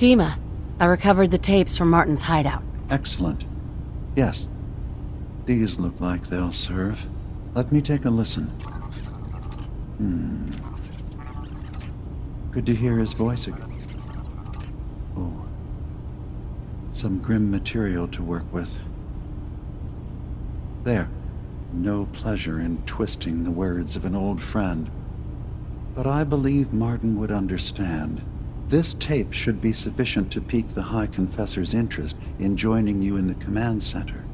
Dima, I recovered the tapes from Martin's hideout. Excellent. Yes. These look like they'll serve. Let me take a listen. Good to hear his voice again. Oh. Some grim material to work with. There. No pleasure in twisting the words of an old friend. But I believe Martin would understand. This tape should be sufficient to pique the High Confessor's interest in joining you in the command center.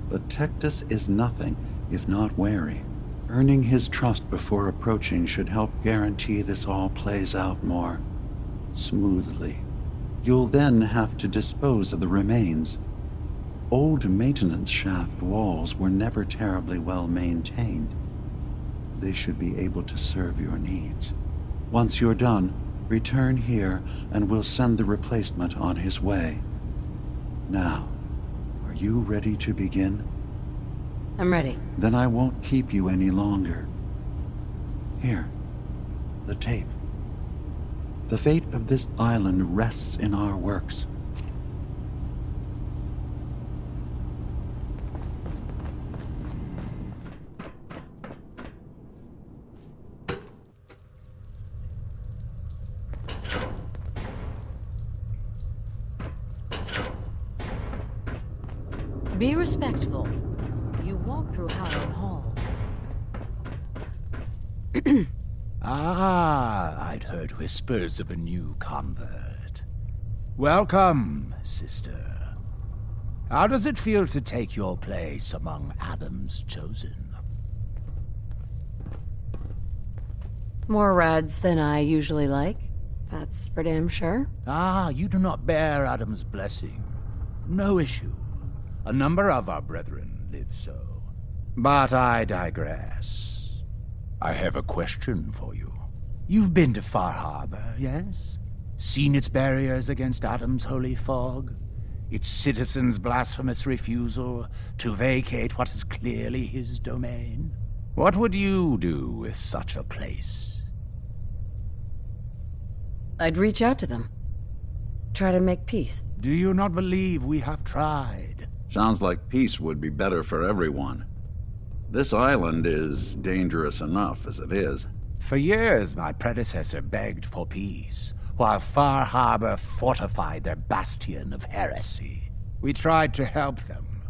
But Tectus is nothing if not wary. Earning his trust before approaching should help guarantee this all plays out more smoothly. You'll then have to dispose of the remains. Old maintenance shaft walls were never terribly well maintained. They should be able to serve your needs. Once you're done, return here and we'll send the replacement on his way. Now, are you ready to begin? I'm ready. Then I won't keep you any longer. Here, the tape. The fate of this island rests in our works. Be respectful. You walk through hallowed halls. I'd heard whispers of a new convert. Welcome, sister. How does it feel to take your place among Adam's chosen? More rads than I usually like. That's for damn sure. You do not bear Adam's blessing. No issue. A number of our brethren live so. But I digress. I have a question for you. You've been to Far Harbor, yes? Seen its barriers against Adam's holy fog? Its citizens' blasphemous refusal to vacate what is clearly his domain? What would you do with such a place? I'd reach out to them. Try to make peace. Do you not believe we have tried? Sounds like peace would be better for everyone. This island is dangerous enough as it is. For years, my predecessor begged for peace, while Far Harbor fortified their bastion of heresy. We tried to help them,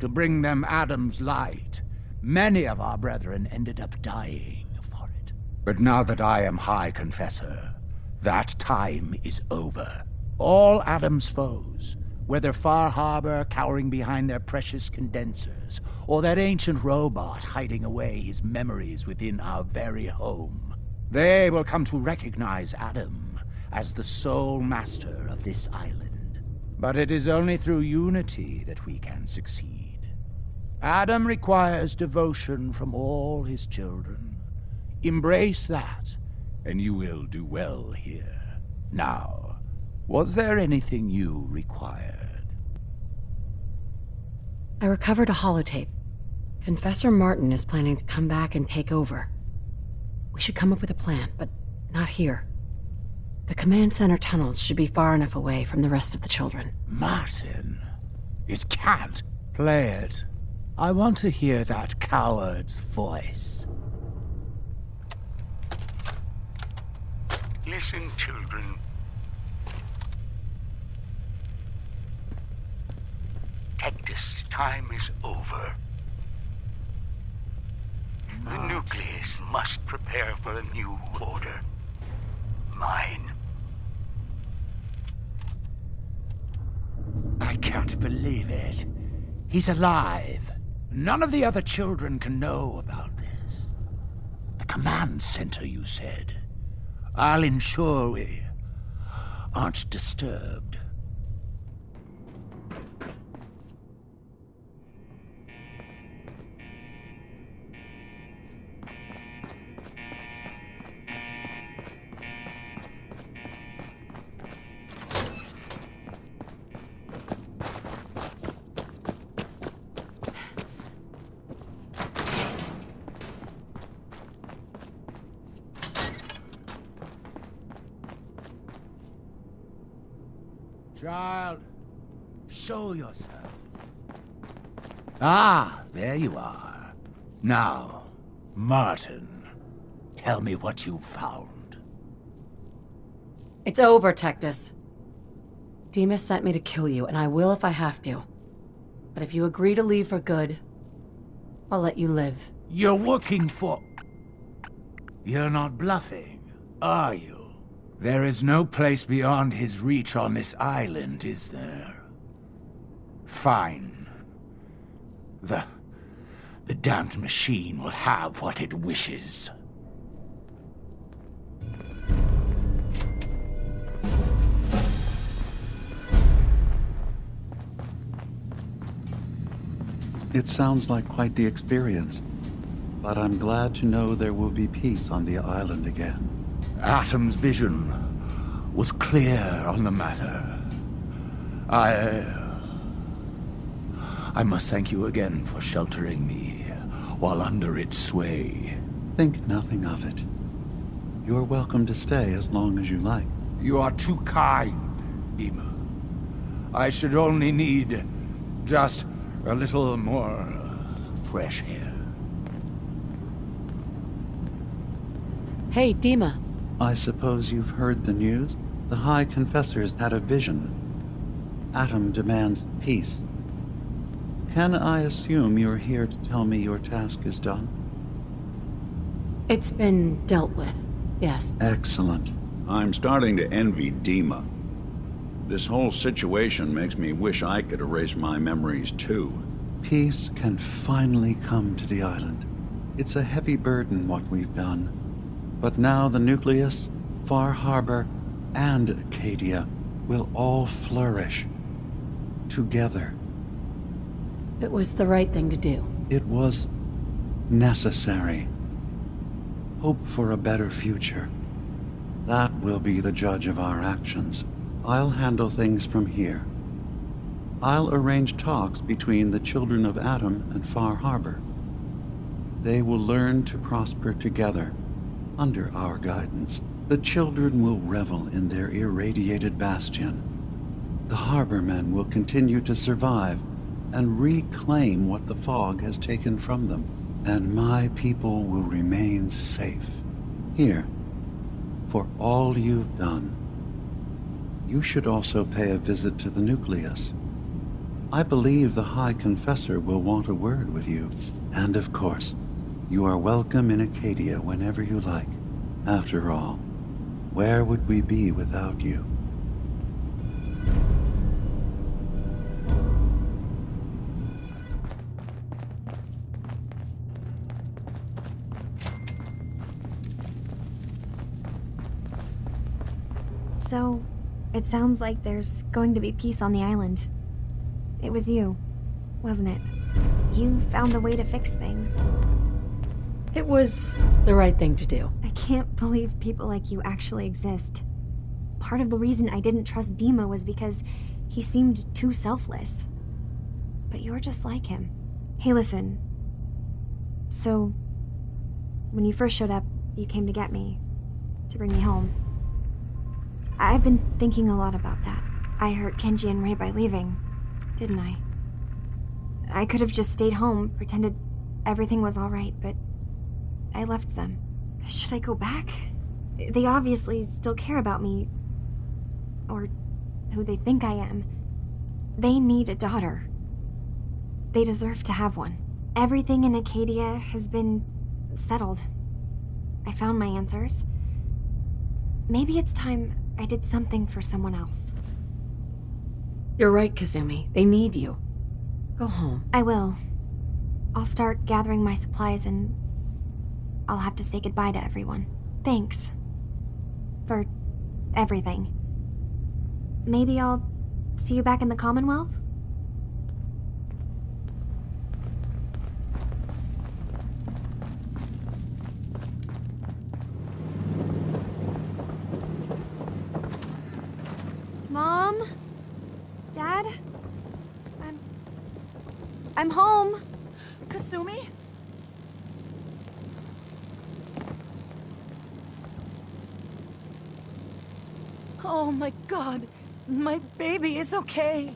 to bring them Adam's light. Many of our brethren ended up dying for it. But now that I am High Confessor, that time is over. All Adam's foes, whether Far Harbor cowering behind their precious condensers, or that ancient robot hiding away his memories within our very home, they will come to recognize Adam as the sole master of this island. But it is only through unity that we can succeed. Adam requires devotion from all his children. Embrace that, and you will do well here. Now, was there anything you required? I recovered a holotape. Confessor Martin is planning to come back and take over. We should come up with a plan, but not here. The command center tunnels should be far enough away from the rest of the children. Martin, it can't. Play it. I want to hear that coward's voice. Listen, children. Tectus' time is over. The nucleus must prepare for a new order. Mine. I can't believe it. He's alive. None of the other children can know about this. The command center, you said. I'll ensure we aren't disturbed. Child, show yourself. Ah, there you are. Now, Martin, tell me what you found. It's over, Tectus. Demas sent me to kill you, and I will if I have to. But if you agree to leave for good, I'll let you live. You're working for... You're not bluffing, are you? There is no place beyond his reach on this island, is there? Fine. The damned machine will have what it wishes. It sounds like quite the experience, but I'm glad to know there will be peace on the island again. Atom's vision was clear on the matter. I must thank you again for sheltering me while under its sway. Think nothing of it. You're welcome to stay as long as you like. You are too kind, Dima. I should only need just a little more fresh air. Hey, Dima. I suppose you've heard the news? The High Confessor's had a vision. Atom demands peace. Can I assume you're here to tell me your task is done? It's been dealt with, yes. Excellent. I'm starting to envy Dima. This whole situation makes me wish I could erase my memories too. Peace can finally come to the island. It's a heavy burden what we've done. But now the Nucleus, Far Harbor, and Acadia will all flourish. Together. It was the right thing to do. It was necessary. Hope for a better future. That will be the judge of our actions. I'll handle things from here. I'll arrange talks between the children of Atom and Far Harbor. They will learn to prosper together, under our guidance. The children will revel in their irradiated bastion. The Harbormen will continue to survive and reclaim what the fog has taken from them. And my people will remain safe. Here, for all you've done. You should also pay a visit to the Nucleus. I believe the High Confessor will want a word with you. And of course, you are welcome in Acadia whenever you like. After all, where would we be without you? So, it sounds like there's going to be peace on the island. It was you, wasn't it? You found a way to fix things. It was the right thing to do. I can't believe people like you actually exist. Part of the reason I didn't trust Dima was because he seemed too selfless. But you're just like him. Hey, listen. So, when you first showed up, you came to get me, to bring me home. I've been thinking a lot about that. I hurt Kenji and Ray by leaving, didn't I? I could have just stayed home, pretended everything was all right, but I left them. Should I go back? They obviously still care about me. Or who they think I am. They need a daughter. They deserve to have one. Everything in Acadia has been settled. I found my answers. Maybe it's time I did something for someone else. You're right, Kazumi. They need you. Go home. I will. I'll start gathering my supplies and I'll have to say goodbye to everyone. Thanks. For everything. Maybe I'll see you back in the Commonwealth? Mom? Dad? I'm home. Kasumi? Oh my god, My baby is okay.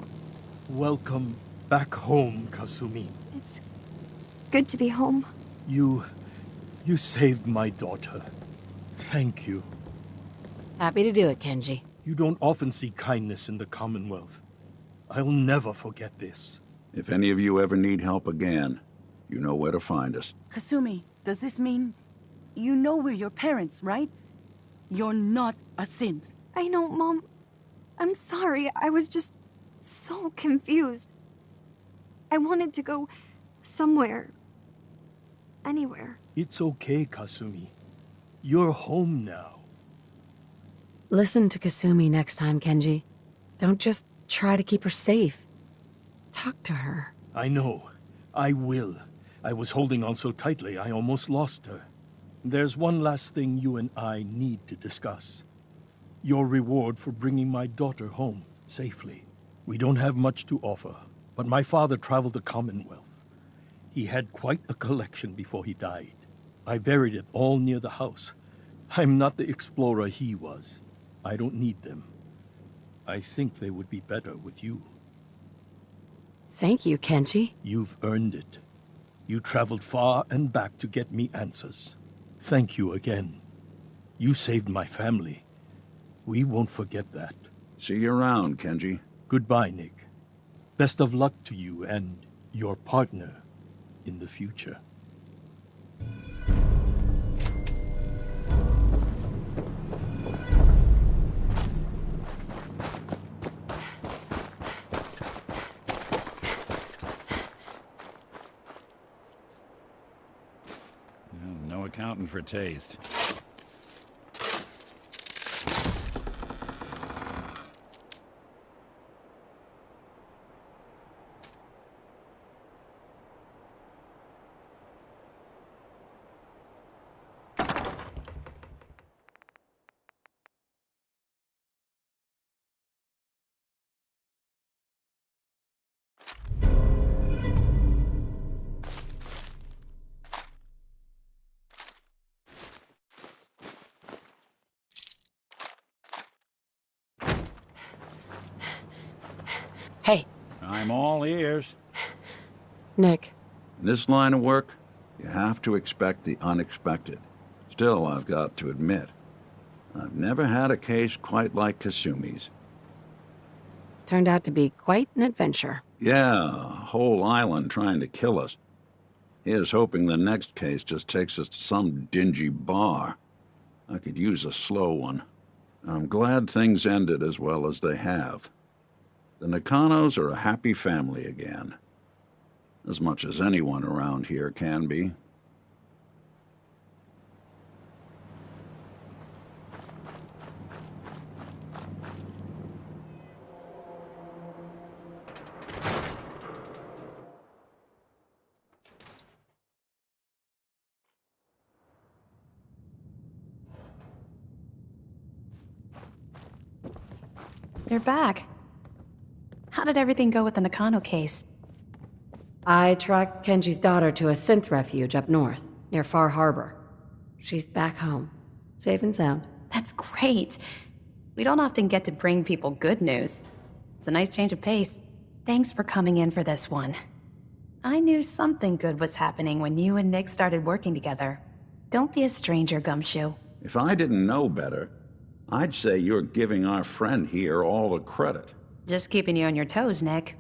Welcome back home, Kasumi. It's good to be home. You saved my daughter. Thank you. Happy to do it, Kenji. You don't often see kindness in the Commonwealth. I'll never forget this. If any of you ever need help again, you know where to find us. Kasumi, does this mean... You know we're your parents, right? You're not a synth. I know, Mom. I'm sorry. I was just so confused. I wanted to go somewhere. Anywhere. It's okay, Kasumi. You're home now. Listen to Kasumi next time, Kenji. Don't just try to keep her safe. Talk to her. I know. I will. I was holding on so tightly, I almost lost her. There's one last thing you and I need to discuss. Your reward for bringing my daughter home safely. We don't have much to offer, but my father traveled the Commonwealth. He had quite a collection before he died. I buried it all near the house. I'm not the explorer he was. I don't need them. I think they would be better with you. Thank you, Kenji. You've earned it. You traveled far and back to get me answers. Thank you again. You saved my family. We won't forget that. See you around, Kenji. Goodbye, Nick. Best of luck to you and your partner in the future. No accounting for taste. Hey, I'm all ears. Nick. In this line of work, you have to expect the unexpected. Still, I've got to admit, I've never had a case quite like Kasumi's. Turned out to be quite an adventure. Yeah, a whole island trying to kill us. Here's hoping the next case just takes us to some dingy bar. I could use a slow one. I'm glad things ended as well as they have. The Nakanos are a happy family again. As much as anyone around here can be. You're back. How did everything go with the Nakano case? I tracked Kenji's daughter to a synth refuge up north, near Far Harbor. She's back home, safe and sound. That's great. We don't often get to bring people good news. It's a nice change of pace. Thanks for coming in for this one. I knew something good was happening when you and Nick started working together. Don't be a stranger, Gumshoe. If I didn't know better, I'd say you're giving our friend here all the credit. Just keeping you on your toes, Nick.